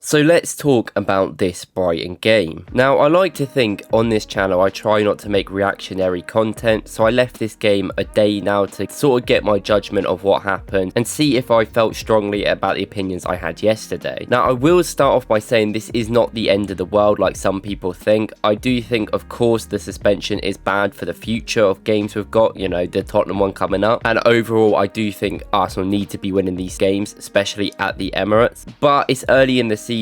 So let's talk about this Brighton game. Now, I like to think on this channel I try not to make reactionary content, so I left this game a day now to sort of get my judgment of what happened and see if I felt strongly about the opinions I had yesterday. Now, I will start off by saying this is not the end of the world like some people think. I do think, of course, the suspension is bad for the future of games we've got, you know, the Tottenham one coming up, and overall I do think Arsenal need to be winning these games, especially at the Emirates. But it's early in the season.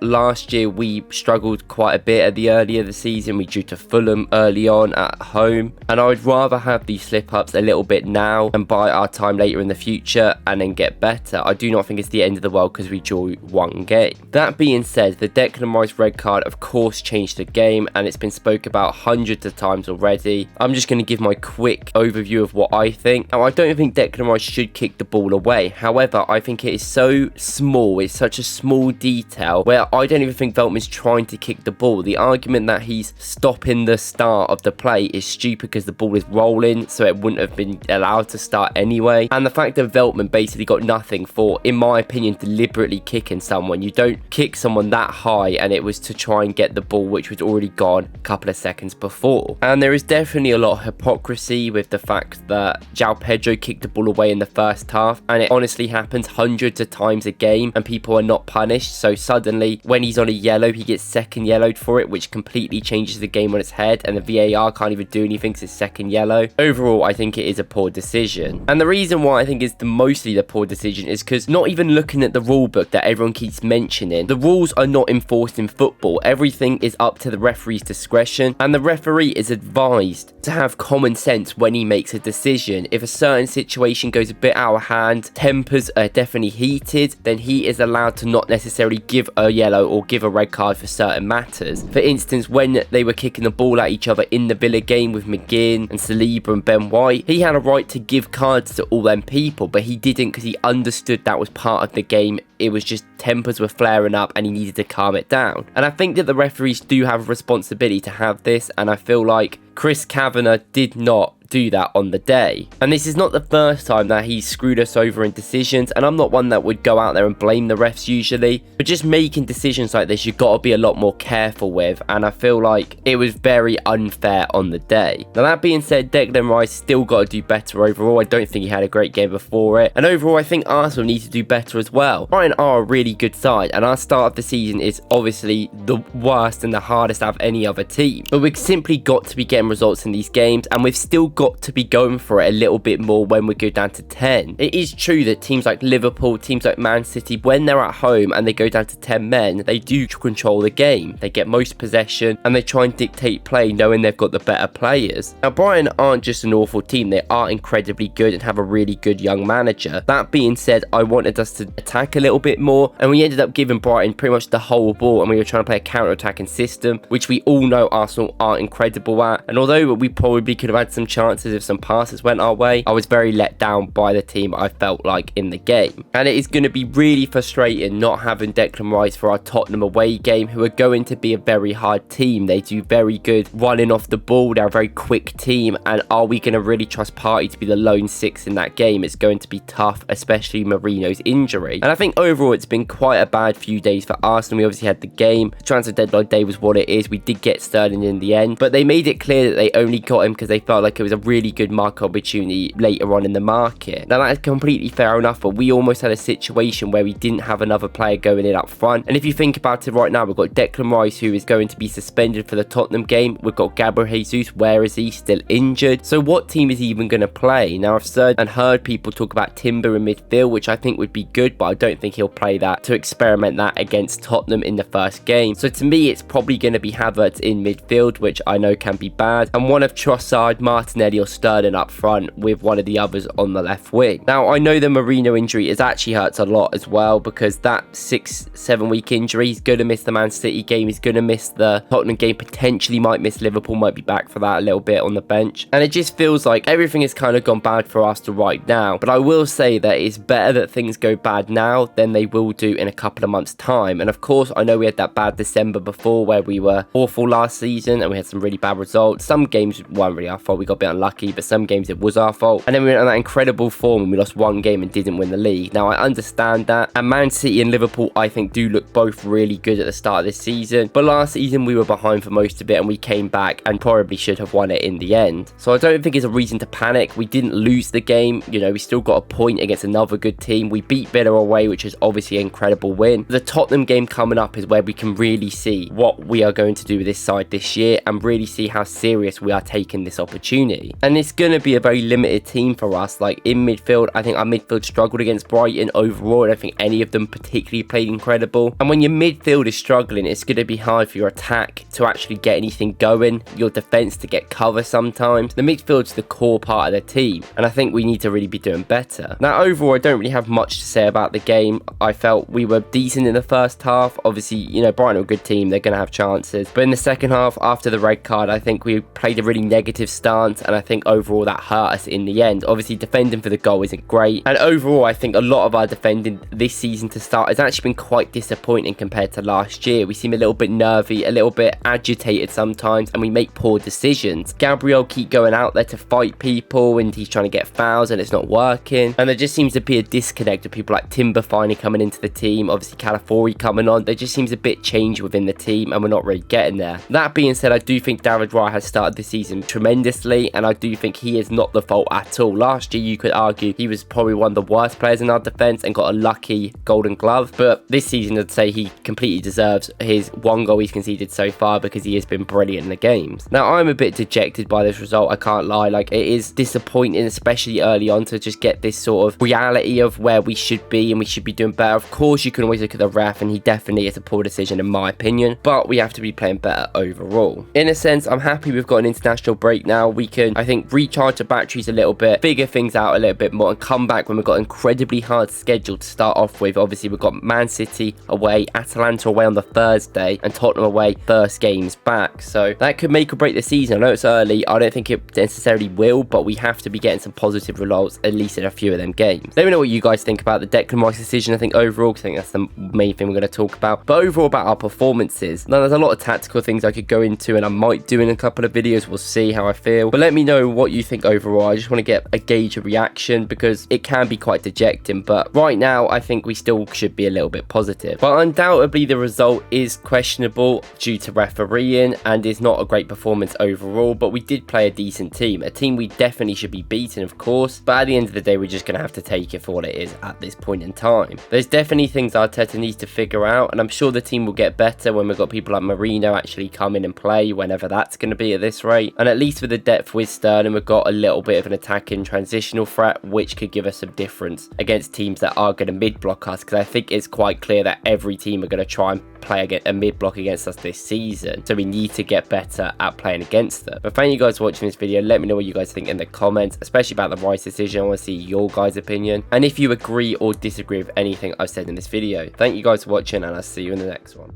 Last year we struggled quite a bit at the early of the season. We drew to Fulham early on at home, and I would rather have these slip-ups a little bit now and buy our time later in the future and then get better. I do not think it's the end of the world because we drew one game. That being said, the Declan Rice red card of course changed the game, and it's been spoke about hundreds of times already. I'm just going to give my quick overview of what I think. Now, I don't think Declan Rice should kick the ball away. However, I think it is so small, it's such a small detail where I don't even think Veltman's trying to kick the ball. The argument that he's stopping the start of the play is stupid because the ball is rolling, so it wouldn't have been allowed to start anyway. And the fact that Veltman basically got nothing for, in my opinion, deliberately kicking someone. You don't kick someone that high, and it was to try and get the ball which was already gone a couple of seconds before. And there is definitely a lot of hypocrisy with the fact that João Pedro kicked the ball away in the first half, and it honestly happens hundreds of times a game and people are not punished. So suddenly when he's on a yellow, he gets second yellowed for it, which completely changes the game on its head, and the VAR can't even do anything because it's second yellow. Overall, I think it is a poor decision, and the reason why I think it's mostly the poor decision is because not even looking at the rule book that everyone keeps mentioning, the rules are not enforced in football. Everything is up to the referee's discretion, and the referee is advised to have common sense when he makes a decision. If a certain situation goes a bit out of hand, tempers are definitely heated, then he is allowed to not necessarily give a yellow or give a red card for certain matters. For instance, when they were kicking the ball at each other in the Villa game with McGinn and Saliba and Ben White, he had a right to give cards to all them people, but he didn't because he understood that was part of the game. It was just tempers were flaring up and he needed to calm it down. And I think that the referees do have a responsibility to have this, and I feel like Chris Kavanagh did not do that on the day. And this is not the first time that he's screwed us over in decisions, and I'm not one that would go out there and blame the refs usually, but just making decisions like this you've got to be a lot more careful with, and I feel like it was very unfair on the day. Now, that being said, Declan Rice still got to do better overall. I don't think he had a great game before it, and overall I think Arsenal need to do better as well. Brighton are a really good side, and our start of the season is obviously the worst and the hardest out of any other team, but we've simply got to be getting results in these games, and we've still got to be going for it a little bit more when we go down to 10. It is true that teams like Liverpool, teams like Man City, when they're at home and they go down to 10 men, they do control the game. They get most possession and they try and dictate play knowing they've got the better players. Now, Brighton aren't just an awful team, they are incredibly good and have a really good young manager. That being said, I wanted us to attack a little bit more, and we ended up giving Brighton pretty much the whole ball, and we were trying to play a counter-attacking system, which we all know Arsenal are incredible at. And although we probably could have had some chances if some passes went our way, I was very let down by the team I felt like in the game. And it is going to be really frustrating not having Declan Rice for our Tottenham away game, who are going to be a very hard team. They do very good running off the ball, they're a very quick team, and are we going to really trust Partey to be the lone six in that game? It's going to be tough, especially Marino's injury. And I think overall it's been quite a bad few days for Arsenal. We obviously had the game, transfer deadline day was what it is, we did get Sterling in the end, but they made it clear that they only got him because they felt like it was a really good market opportunity later on in the market. Now, that is completely fair enough, but we almost had a situation where we didn't have another player going in up front. And if you think about it right now, we've got Declan Rice, who is going to be suspended for the Tottenham game. We've got Gabriel Jesus, where is he? Still injured. So what team is he even going to play? Now, I've said and heard people talk about Timber in midfield, which I think would be good, but I don't think he'll play that to experiment that against Tottenham in the first game. So to me, it's probably going to be Havertz in midfield, which I know can be bad, and one of Trossard, Martinelli or Sterling up front with one of the others on the left wing. Now, I know the Marino injury has actually hurts a lot as well, because that 6-7 week injury, he's going to miss the Man City game, he's going to miss the Tottenham game, potentially might miss Liverpool, might be back for that a little bit on the bench. And it just feels like everything has kind of gone bad for Arsenal right now. But I will say that it's better that things go bad now than they will do in a couple of months' time. And of course, I know we had that bad December before where we were awful last season and we had some really bad results. Some games weren't really our fault, we got a bit unlucky, but some games it was our fault. And then we went on that incredible form and we lost one game and didn't win the league. Now, I understand that. And Man City and Liverpool, I think, do look both really good at the start of this season. But last season, we were behind for most of it and we came back and probably should have won it in the end. So I don't think it's a reason to panic. We didn't lose the game. You know, we still got a point against another good team. We beat Villa away, which is obviously an incredible win. The Tottenham game coming up is where we can really see what we are going to do with this side this year and really see how serious we are taking this opportunity. And it's going to be a very limited team for us. Like in midfield, I think our midfield struggled against Brighton overall. I don't think any of them particularly played incredible. And when your midfield is struggling, it's going to be hard for your attack to actually get anything going, your defense to get cover sometimes. The midfield's the core part of the team, and I think we need to really be doing better. Now, overall, I don't really have much to say about the game. I felt we were decent in the first half. Obviously, you know, Brighton are a good team. They're going to have chances. But in the second half, after the red card, I think we played a really negative stance, and I think overall that hurt us in the end. Obviously, defending for the goal isn't great. And overall, I think a lot of our defending this season to start has actually been quite disappointing compared to last year. We seem a little bit nervy, a little bit agitated sometimes, and we make poor decisions. Gabriel keep going out there to fight people, and he's trying to get fouls, and it's not working. And there just seems to be a disconnect with people like Timber finally coming into the team, obviously Calafiori coming on. There just seems a bit change within the team, and we're not really getting there. That being said, I do think David Raya has started the season tremendously, and I do think he is not the fault at all. Last year, you could argue he was probably one of the worst players in our defense and got a lucky golden glove, but this season I'd say he completely deserves his one goal he's conceded so far because he has been brilliant in the games. Now, I'm a bit dejected by this result, I can't lie. Like, it is disappointing, especially early on, to just get this sort of reality of where we should be and we should be doing better. Of course, you can always look at the ref, and he definitely is a poor decision in my opinion, but we have to be playing better overall. In a sense, I'm happy we've got an international break now. We can, I think, recharge the batteries a little bit, figure things out a little bit more, and come back when we've got an incredibly hard schedule to start off with. Obviously, we've got Man City away, Atalanta away on the Thursday, and Tottenham away first games back. So that could make or break the season. I know it's early. I don't think it necessarily will, but we have to be getting some positive results, at least in a few of them games. Let me know what you guys think about the Declan Rice decision. I think overall, I think that's the main thing we're going to talk about. But overall, about our performances. Now, there's a lot of tactical things I could go into, and I might do in a couple of videos. We'll see how I feel. But let me know what you think overall. I just want to get a gauge of reaction because it can be quite dejecting. But right now, I think we still should be a little bit positive. But undoubtedly, the result is questionable due to refereeing and is not a great performance overall. But we did play a decent team. A team we definitely should be beating, of course. But at the end of the day, we're just going to have to take it for what it is at this point in time. There's definitely things Arteta needs to figure out, and I'm sure the team will get better when we've got people like Marino actually come in and play, whenever that's going to be at this rate. And at least with the depth with Sterling, we've got a little bit of an attacking transitional threat, which could give us some difference against teams that are going to mid-block us, because I think it's quite clear that every team are going to try and play a mid-block against us this season, so we need to get better at playing against them. But thank you guys for watching this video. Let me know what you guys think in the comments, especially about the Rice decision. I want to see your guys' opinion, and if you agree or disagree with anything I've said in this video. Thank you guys for watching, and I'll see you in the next one.